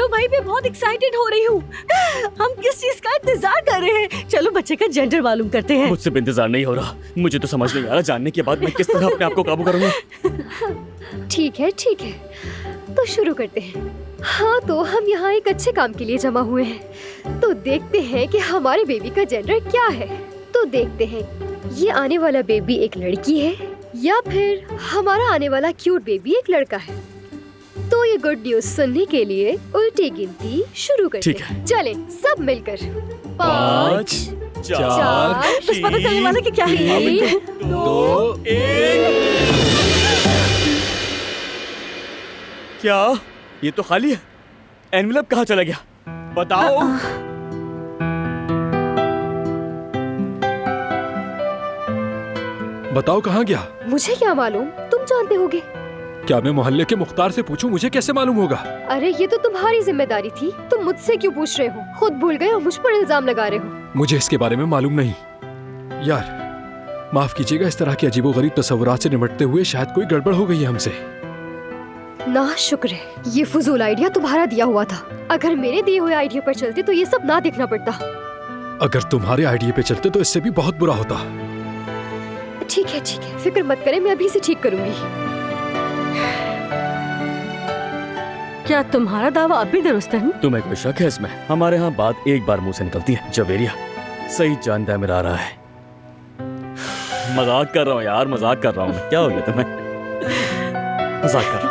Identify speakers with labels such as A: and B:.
A: चलो भाई, मैं बहुत एक्साइटेड हो रही हूँ। हम किस चीज का इंतजार कर रहे हैं? चलो बच्चे का जेंडर मालूम करते हैं।
B: मुझसे भी इंतजार नहीं हो रहा। मुझे तो समझ नहीं आ रहा जानने के बाद मैं किस तरह अपने आप को काबू करूंगा।
C: ठीक है ठीक है, तो शुरू करते हैं। हाँ, तो हम यहाँ एक अच्छे काम के लिए जमा हुए हैं, तो देखते हैं कि हमारे बेबी का जेंडर क्या है। तो देखते हैं ये आने वाला बेबी एक लड़की है या फिर हमारा आने वाला क्यूट बेबी एक लड़का है। तो ये गुड न्यूज सुनने के लिए उल्टी गिनती शुरू करते
B: ठीक है।
C: हैं। चलें सब मिलकर।
B: 5 4
A: बस पता चलने वाला कि क्या है।
B: 2 1। क्या ये तो खाली है? एनवेलप कहाँ चला गया? बताओ।
D: बताओ कहाँ गया?
C: मुझे क्या मालूम, तुम जानते होगे।
D: क्या मैं मोहल्ले के मुख्तार से पूछूं? मुझे कैसे मालूम होगा?
C: अरे ये तो तुम्हारी जिम्मेदारी थी, तुम मुझसे क्यों पूछ रहे हो? खुद भूल गए और मुझ पर इल्जाम लगा रहे हो।
D: मुझे इसके बारे में मालूम नहीं। यार माफ कीजिएगा, इस तरह के अजीबोगरीब तस्वुरात से निपटते हुए शायद कोई गड़बड़ हो गई है हमसे।
C: ना शुक्र है, ये फजूल आइडिया तुम्हारा दिया हुआ था। अगर मेरे दिए हुए आइडिया पर चलते तो ये सब ना देखना पड़ता।
D: अगर तुम्हारे आइडिया पे चलते तो इससे भी बहुत बुरा होता।
C: ठीक है, फिक्र मत करें, मैं अभी से ठीक करूंगी।
A: क्या तुम्हारा दावा अब भी दुरुस्त है?
B: तुम्हें कोई शक है इसमें? हमारे यहाँ बात एक बार मुंह से निकलती है। जवेरिया सही जानता मेरा आ रहा है। मजाक कर रहा हूँ यार, मजाक कर रहा हूँ। क्या हो गया तुम्हें? मजाक कर रहा हूँ।